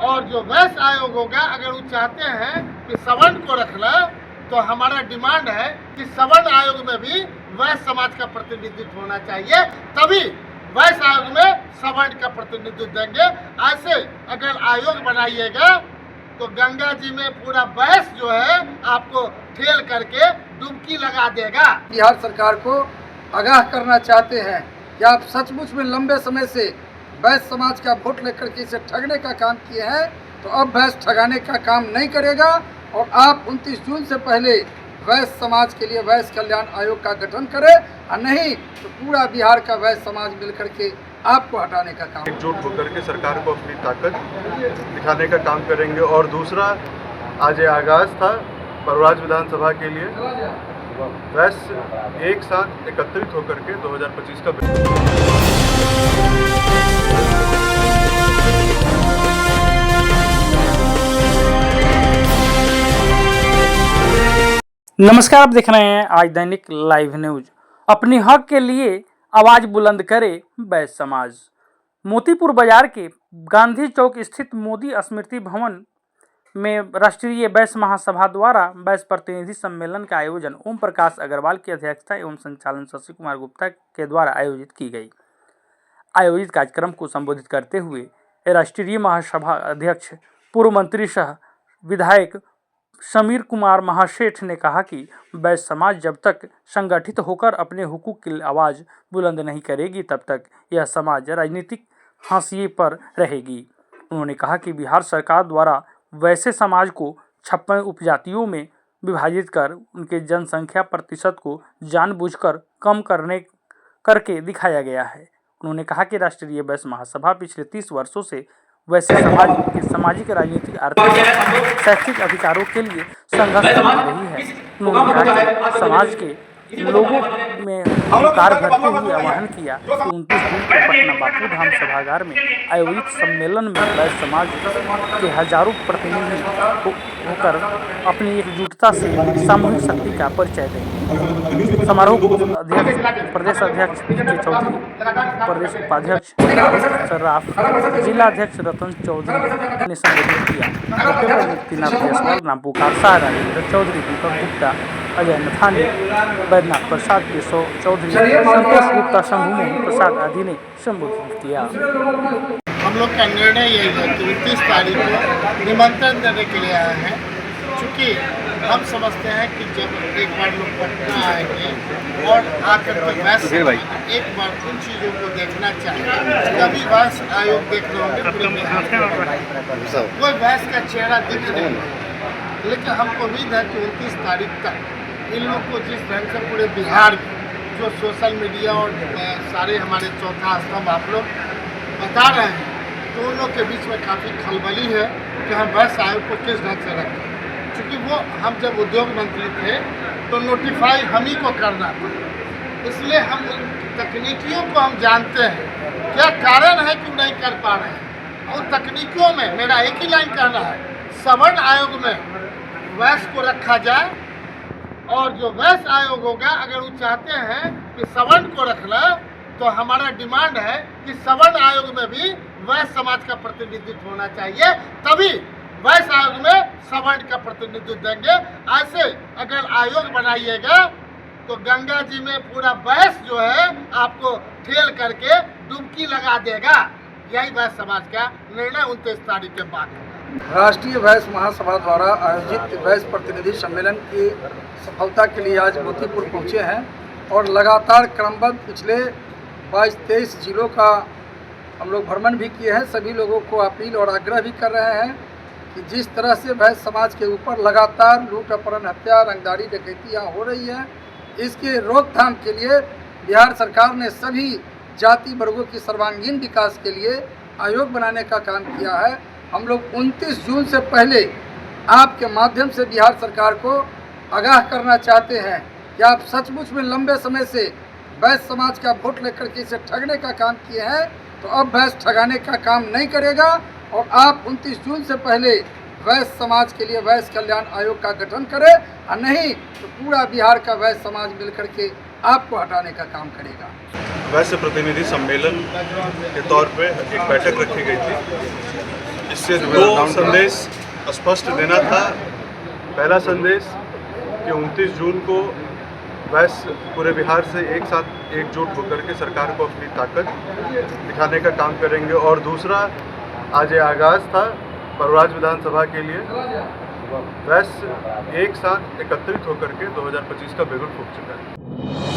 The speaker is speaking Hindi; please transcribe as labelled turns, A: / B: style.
A: और जो वैश्य आयोग होगा, अगर वो चाहते हैं कि सवर्ण को रखना, तो हमारा डिमांड है कि सवर्ण आयोग में भी वैश्य समाज का प्रतिनिधित्व होना चाहिए, तभी वैश्य आयोग में सवर्ण का प्रतिनिधित्व देंगे। ऐसे अगर आयोग बनाइएगा तो गंगा जी में पूरा वैश्य जो है आपको ठेल करके डुबकी लगा देगा।
B: बिहार सरकार को आगाह करना चाहते हैं कि आप सचमुच में लंबे समय से वैश्य समाज का वोट लेकर के इसे ठगने का काम किए हैं, तो अब वैश्य ठगाने का काम नहीं करेगा और आप 29 जून से पहले वैश्य समाज के लिए वैश्य कल्याण आयोग का गठन करें, और नहीं तो पूरा बिहार का वैश्य समाज मिलकर के आपको हटाने का काम।
C: एकजुट होकर के सरकार को अपनी ताकत दिखाने का काम करेंगे। और दूसरा, आज ये आगाज़ था परवराज विधानसभा के लिए, वैश्य एक साथ एकत्रित होकर के 2025 का
D: नमस्कार, आप देख रहे हैं आज दैनिक लाइव न्यूज। अपनी हक के लिए आवाज बुलंद करे वैश्य समाज। मोतीपुर बाजार के गांधी चौक स्थित मोदी स्मृति भवन में राष्ट्रीय वैश्य महासभा द्वारा वैश्य प्रतिनिधि सम्मेलन का आयोजन ओम प्रकाश अग्रवाल की अध्यक्षता एवं संचालन शशि कुमार गुप्ता के द्वारा आयोजित की गई। आयोजित कार्यक्रम को संबोधित करते हुए राष्ट्रीय महासभा अध्यक्ष पूर्व मंत्री सह विधायक समीर कुमार महासेठ ने कहा कि वैश्य समाज जब तक संगठित होकर अपने हुकूक की आवाज़ बुलंद नहीं करेगी, तब तक यह समाज राजनीतिक हाशिए पर रहेगी। उन्होंने कहा कि बिहार सरकार द्वारा वैश्य समाज को 56 उपजातियों में विभाजित कर उनके जनसंख्या प्रतिशत को जानबूझकर कम करके दिखाया गया है। उन्होंने कहा कि राष्ट्रीय वैश्य महासभा पिछले 30 वर्षों से वैश्य समाज के सामाजिक, राजनीतिक, आर्थिक, शैक्षिक अधिकारों के लिए संघर्ष कर रही है। उन्होंने कहा कि समाज के लोगों में अधिकार भरते हुए आह्वान किया कि 29 जून को पटना बापू धाम सभागार में आयोजित सम्मेलन में वैश्य समाज के हजारों प्रतिनिधि होकर अपनी एकजुटता से सामूहिक शक्ति का परिचय देंगे। समारोह को प्रदेश अध्यक्ष के चौधरी, प्रदेश उपाध्यक्ष सर्राफ, जिला अध्यक्ष रतन चौधरी ने संबोधित किया। मुक्तिनाथ जायसवाल, राम पुकार शाह, राजेंद्र चौधरी, दीपक गुप्ता, अजय नथानी, बैद्यनाथ प्रसाद, केशव चौधरी, संतोष गुप्ता, शंभू मोहन प्रसाद आदि ने संबोधित किया।
A: हम लोग का निर्णय यही है कि 29 तारीख को निमंत्रण देने के लिए आए हैं, क्योंकि हम समझते हैं कि जब एक बार लोग पटना आएंगे और आकर के वैश्य एक बार उन चीज़ों को देखना चाहिए, तभी वैश्य आयोग देख रहे होंगे पूरे बिहार में। कोई वैश्य का चेहरा दिख नहीं है, लेकिन हमको उम्मीद है कि 29 तारीख तक इन लोग को जिस ढंग से पूरे बिहार में जो सोशल मीडिया और सारे हमारे चौथा स्तंभ आप लोग बता रहे हैं, तो उन लोग के बीच में काफ़ी खलबली है कि हम वैश्य आयोग को किस ढंग से रखें। क्योंकि वो हम जब उद्योग मंत्री थे तो नोटिफाई हम ही को करना था, इसलिए हम उन तकनीकियों को हम जानते हैं क्या कारण है क्यों नहीं कर पा रहे हैं। और तकनीकियों में मेरा एक ही लाइन कहना है, सवर्ण आयोग में वैश्य को रखा जाए, और जो वैश्य आयोग होगा, अगर वो चाहते हैं कि सवर्ण को रखना, तो हमारा डिमांड है कि सवर्ण आयोग में भी वैश्य समाज का प्रतिनिधित्व होना चाहिए, तभी वैश्य आयोग में सवर्ण का प्रतिनिधित्व देंगे। ऐसे अगर आयोग बनाइएगा तो गंगा जी में पूरा वैश्य जो है आपको ठेल करके डुबकी लगा देगा। यही वैश्य समाज का निर्णय 29 तारीख के बाद होगा।
B: राष्ट्रीय वैश्य महासभा द्वारा आयोजित वैश्य प्रतिनिधि सम्मेलन की सफलता के लिए आज मोतीपुर पहुँचे हैं और लगातार क्रमबद्ध पिछले 22-23 जिलों का हम लोग भ्रमण भी किए हैं। सभी लोगों को अपील और आग्रह भी कर रहे हैं कि जिस तरह से वैश्य समाज के ऊपर लगातार लूट, अपहरण, हत्या, रंगदारी, डकैती यहाँ हो रही है, इसके रोकथाम के लिए बिहार सरकार ने सभी जाति वर्गों की सर्वांगीण विकास के लिए आयोग बनाने का काम किया है। हम लोग 29 जून से पहले आपके माध्यम से बिहार सरकार को आगाह करना चाहते हैं कि आप सचमुच में लंबे समय से वैश्य समाज का वोट लेकर के इसे ठगने का काम किए हैं, तो अब वैश्य ठगाने का काम नहीं करेगा और आप 29 जून से पहले वैश्य समाज के लिए वैश्य कल्याण आयोग का गठन करें, और नहीं तो पूरा बिहार का वैश्य समाज मिलकर के आपको हटाने का काम करेगा।
C: वैश्य प्रतिनिधि सम्मेलन के तौर पे एक बैठक रखी गई थी, इससे दो संदेश स्पष्ट देना था। पहला संदेश कि 29 जून को वैश्य पूरे बिहार से एक साथ एकजुट होकर के सरकार को अपनी ताकत दिखाने का काम करेंगे, और दूसरा आज ये आगाज़ था परवराज विधानसभा के लिए। वैश्य एक साथ एकत्रित होकर के 2025 का बिगुल फूंक चुका है।